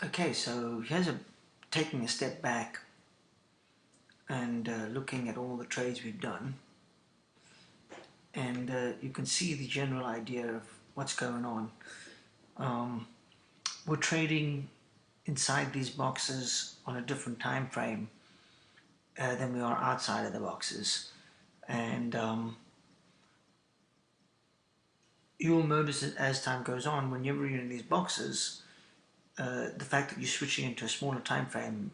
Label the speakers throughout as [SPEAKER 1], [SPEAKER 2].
[SPEAKER 1] Okay, so taking a step back and looking at all the trades we've done, and you can see the general idea of what's going on. Um, we're trading inside these boxes on a different time frame than we are outside of the boxes, and you'll notice that as time goes on, whenever you're in these boxes, the fact that you're switching into a smaller time frame,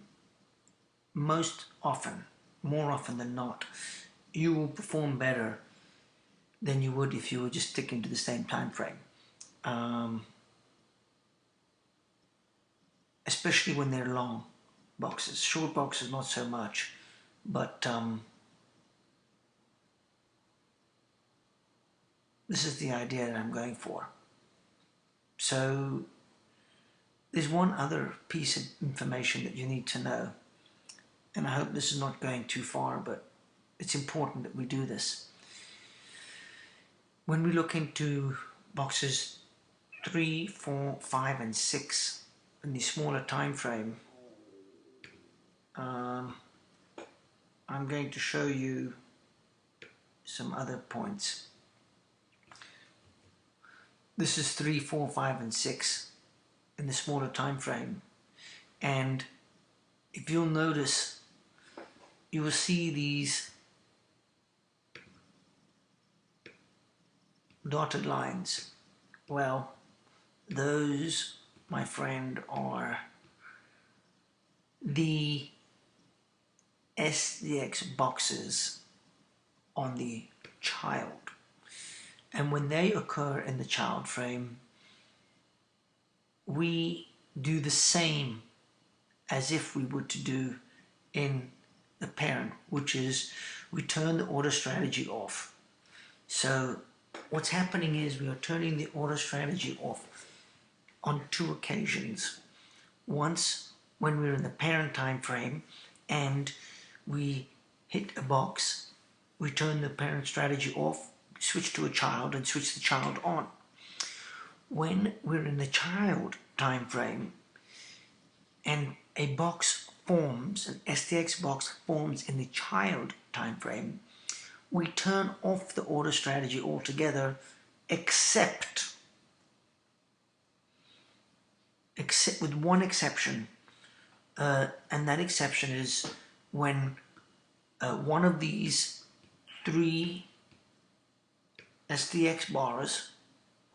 [SPEAKER 1] most often, more often than not, you will perform better than you would if you were just sticking to the same time frame. Especially when they're long boxes. Short boxes, not so much, but this is the idea that I'm going for. So there's one other piece of information that you need to know, and I hope this is not going too far, but it's important that we do this. When we look into boxes 3, 4, 5, and 6 in the smaller time frame, I'm going to show you some other points. This is 3, 4, 5, and 6 in the smaller time frame, and if you'll notice, you will see these dotted lines. Well, those, my friend, are the SDX boxes on the child, and when they occur in the child frame, we do the same as if we were to do in the parent, which is we turn the order strategy off. So what's happening is we are turning the order strategy off on two occasions. Once when we're in the parent time frame and we hit a box, we turn the parent strategy off, switch to a child, and switch the child on. When we're in the child time frame and a box forms, an SDX box forms in the child time frame, we turn off the order strategy altogether, except with one exception, and that exception is when one of these 3 SDX bars,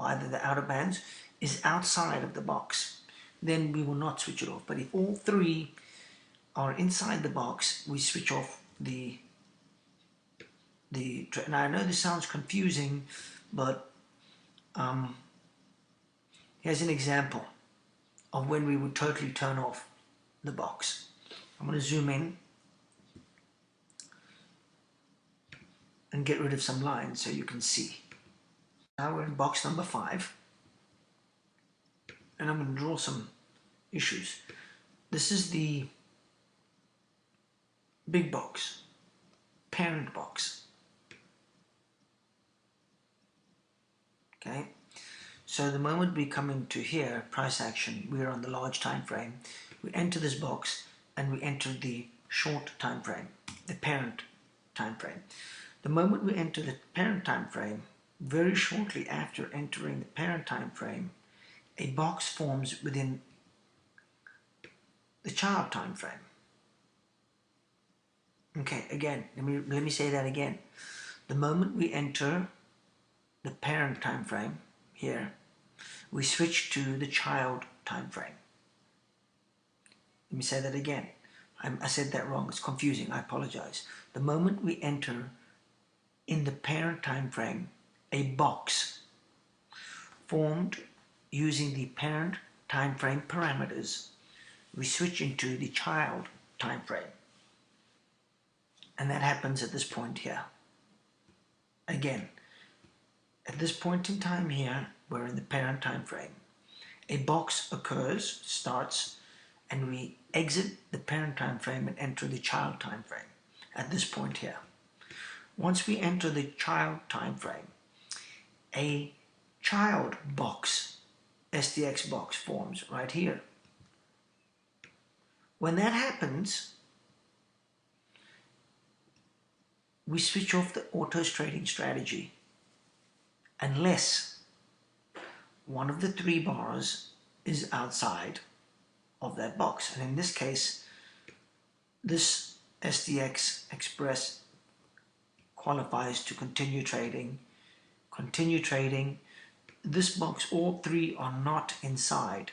[SPEAKER 1] either the outer bands, is outside of the box. Then we will not switch it off. But if all 3 are inside the box, we switch off the and I know this sounds confusing, but here's an example of when we would totally turn off the box. I'm going to zoom in and get rid of some lines so you can see. Now we're in box number 5, and I'm going to draw some issues. This is the big box, parent box. Okay, so the moment we come into here, price action, we are on the large time frame. We enter this box and we enter the short time frame, the parent time frame. The moment we enter the parent time frame, very shortly after entering the parent time frame, a box forms within the child time frame. Okay, again, let me say that again. The moment we enter the parent time frame here, we switch to the child time frame. Let me say that again. I said that wrong. It's confusing. I apologize. The moment we enter in the parent time frame a box formed using the parent time frame parameters, we switch into the child time frame. And that happens at this point here. Again, at this point in time here, we're in the parent time frame. A box occurs, starts, and we exit the parent time frame and enter the child time frame at this point here. Once we enter the child time frame, a child box, SDX box forms right here. When that happens, we switch off the auto trading strategy unless one of the three bars is outside of that box. And in this case, this SDX Express qualifies to continue trading. Continue trading. This box, all three are not inside.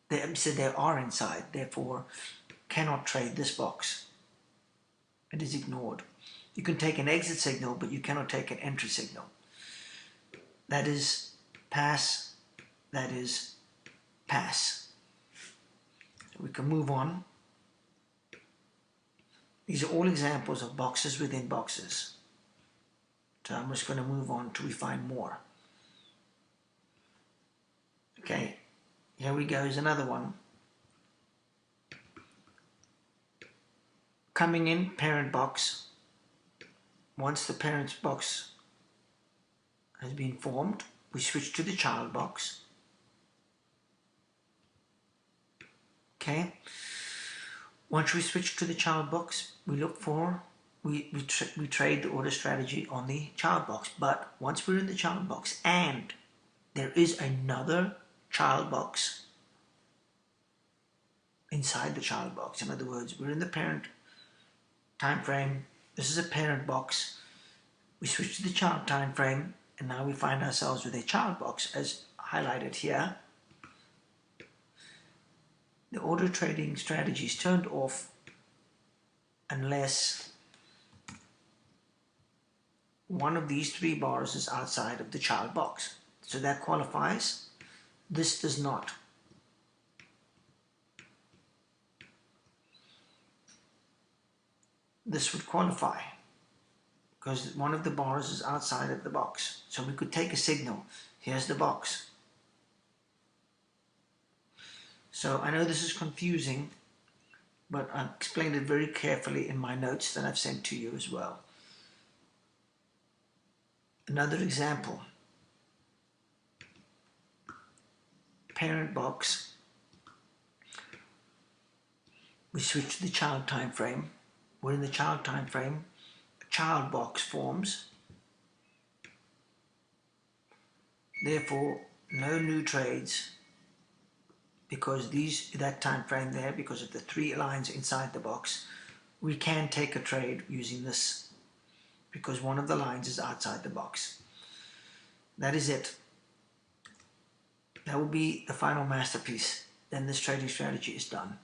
[SPEAKER 1] They are inside, therefore cannot trade this box. It is ignored. You can take an exit signal, but you cannot take an entry signal. That is pass. That is pass. We can move on. These are all examples of boxes within boxes. So I'm just going to move on till we find more. Okay, here we go is another one. Coming in, parent box. Once the parent box has been formed, we switch to the child box. Okay. Once we switch to the child box, we look for, we trade the order strategy on the child box. But once we're in the child box and there is another child box inside the child box, in other words, we're in the parent time frame, this is a parent box, we switch to the child time frame, and now we find ourselves with a child box as highlighted here. The order trading strategy is turned off unless one of these three bars is outside of the child box. So that qualifies. This does not. This would qualify because one of the bars is outside of the box. So we could take a signal. Here's the box. So I know this is confusing, but I've explained it very carefully in my notes that I've sent to you as well. Another example. Parent box. We switch to the child time frame. We're in the child time frame. A child box forms. Therefore, no new trades because that time frame there, because of the three lines inside the box, we can take a trade using this because one of the lines is outside the box. That is it. That will be the final masterpiece. Then this trading strategy is done.